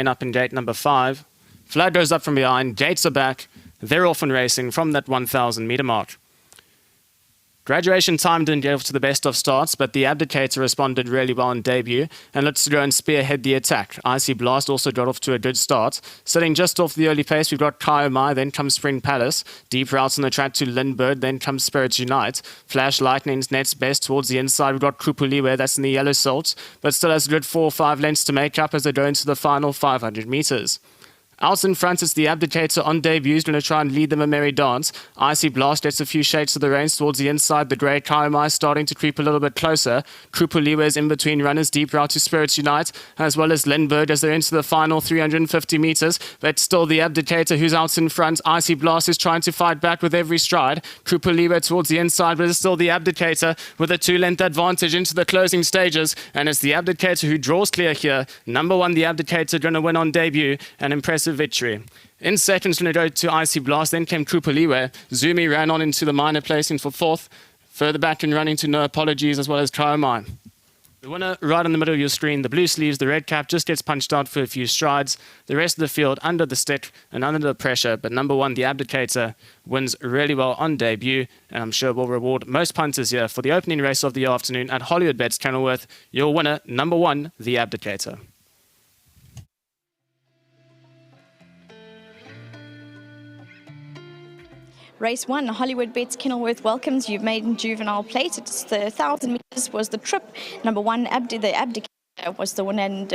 up in gate number 5. Flag goes up from behind, gates are back, they're off and racing from that 1,000 meter mark. Graduation time didn't get off to the best of starts, but the Abdicator responded really well on debut and looked to go and spearhead the attack. Icy Blast also got off to a good start. Sitting just off the early pace, we've got Kai Mai, then comes Spring Palace. Deep routes on the track to Lindbergh, then comes Spirits Unite. Flash Lightning's next best towards the inside. We've got Krupuliwe, that's in the yellow salts, but still has a good 4 or 5 lengths to make up as they go into the final 500 meters. Out in front, it's the Abdicator on debut, who's going to try and lead them a merry dance. Icy Blast gets a few shades to the reins towards the inside. The grey Kaimai starting to creep a little bit closer. Krupuliwe is in between runners, deep route to Spirits Unite, as well as Lindbergh as they're into the final 350 meters. But still the Abdicator who's out in front. Icy Blast is trying to fight back with every stride. Krupuliwe towards the inside, but it's still the Abdicator with a 2-length advantage into the closing stages. And it's the Abdicator who draws clear here. Number 1, the Abdicator going to win on debut. An impressive victory. In seconds, going to go to Icy Blast, then came Krupuliwe. Zumi ran on into the minor placing for 4th. Further back and running to No Apologies, as well as Kaomai. The winner right in the middle of your screen, the blue sleeves, the red cap, just gets punched out for a few strides. The rest of the field under the stick and under the pressure, but number 1, the Abdicator, wins really well on debut, and I'm sure will reward most punters here for the opening race of the afternoon at Hollywood Bets Kenilworth. Your winner, number 1, the Abdicator. Race 1, Hollywood Bets Kenilworth welcomes you. Maiden Juvenile Plate. It's the 1,000 meters was the trip. Number 1, the Abdicator was the winner, and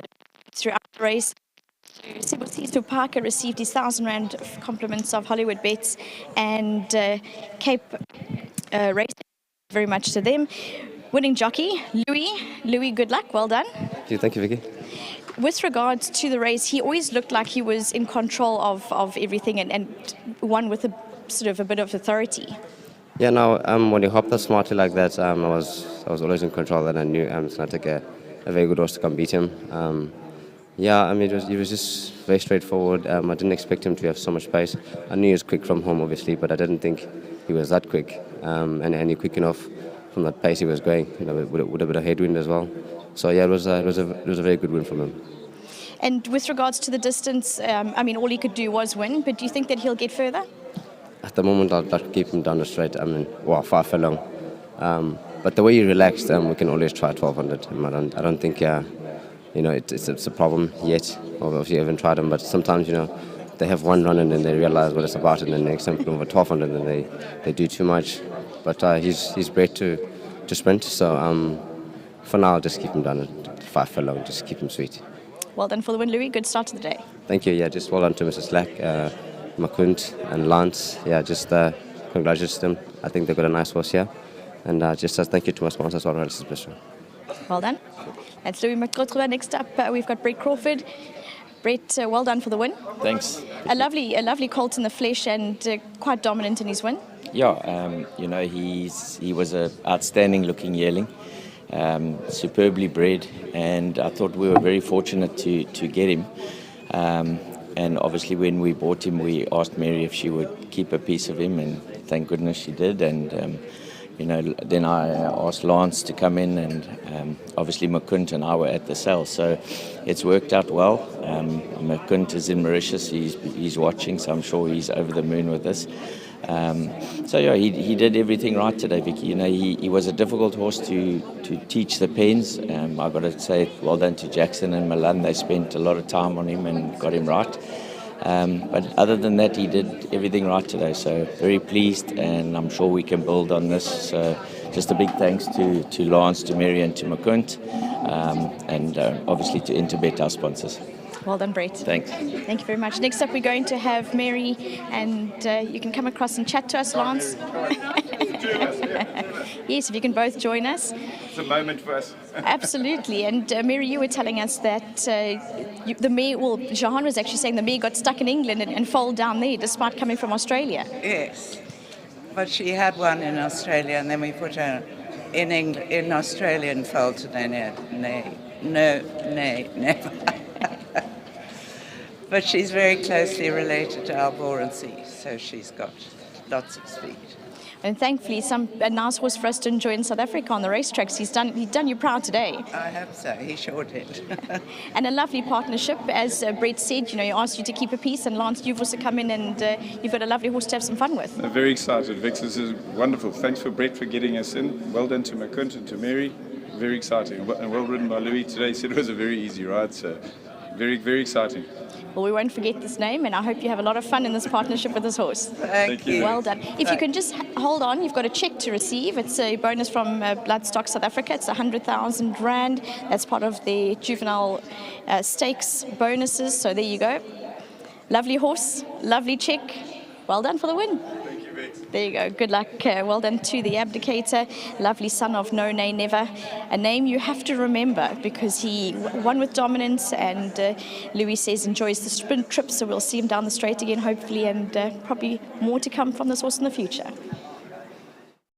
throughout the race, Sibusiso Parker received his 1,000 Rand compliments of Hollywood Bets, and Cape Racing very much to them. Winning jockey, Louis, good luck, well done. Thank you, Vicky. With regards to the race, he always looked like he was in control of everything and won with a sort of a bit of authority. Yeah, no, when he hopped up smartly like that, I was always in control, and I knew it's going to take a very good horse to come beat him. Yeah, I mean, it was just very straightforward. I didn't expect him to have so much pace. I knew he was quick from home, obviously, but I didn't think he was that quick. And he quick enough from that pace he was going, with a bit of headwind as well. So yeah, it was a very good win from him. And with regards to the distance, I mean, all he could do was win, but do you think that he'll get further? At the moment, I'll keep him down the straight. I mean, 5 furlong. But the way he relaxed, we can always try 1,200. I don't think, it's a problem yet. Obviously, I haven't tried them, but sometimes, they have one run and then they realize what it's about, and then next time over 1,200 and they do too much. But he's bred to sprint, so for now, I'll just keep him down at 5 furlong, just keep him sweet. Well done for the win, Louis. Good start to the day. Thank you. Yeah, just well done to Mrs. Slack, Makunt and Lance. Yeah, just congratulations to them. I think they've got a nice horse here. And just thank you to my sponsors, all right, well done. That's Louis McCotre. Next up, we've got Brett Crawford. Brett, well done for the win. Thanks. A lovely colt in the flesh and quite dominant in his win. Yeah, he was an outstanding looking yearling. Superbly bred, and I thought we were very fortunate to get him. And obviously when we bought him, we asked Mary if she would keep a piece of him, and thank goodness she did. And then I asked Lance to come in, and obviously McCunt and I were at the sale, so it's worked out well. McCunt is in Mauritius, he's watching, so I'm sure he's over the moon with us. So yeah, he did everything right today, Vicky. He was a difficult horse to teach the pens. I've got to say well done to Jackson and Milan. They spent a lot of time on him and got him right. But other than that, he did everything right today. So very pleased, and I'm sure we can build on this. So just a big thanks to Lance, to Mary and to McCunt, and obviously to Interbet, our sponsors. Well done, Brett. Thanks. Thank you very much. Next up, we're going to have Mary, and you can come across and chat to us, Lance. Yes, if you can both join us. It's a moment for us. Absolutely. And Mary, you were telling us that the mare, Jahan was actually saying the mare got stuck in England and foaled down there despite coming from Australia. Yes, but she had one in Australia, and then we put her in Australia and foaled, and then never. But she's very closely related to Alborancy, so she's got lots of speed. And thankfully, a nice horse for us to enjoy in South Africa on the racetracks. He's done you proud today. I hope so. He sure did. And a lovely partnership. As Brett said, he asked you to keep a peace, and Lance, you've also come in and you've got a lovely horse to have some fun with. I'm very excited, Vix. This is wonderful. Thanks for Brett for getting us in. Well done to Makunt and to Mary. Very exciting. And well ridden by Louis today. He said it was a very easy ride, so very, very exciting. Well, we won't forget this name, and I hope you have a lot of fun in this partnership with this horse. Thank you. Well done. If you can just hold on, you've got a cheque to receive. It's a bonus from Bloodstock South Africa. It's 100,000 Rand. That's part of the juvenile stakes bonuses. So there you go. Lovely horse, lovely cheque. Well done for the win. There you go. Good luck. Well done to the Abdicator. Lovely son of No Nay Never. A name you have to remember because he won with dominance, and Louis says enjoys the sprint trip, so we'll see him down the straight again hopefully, and probably more to come from this horse in the future.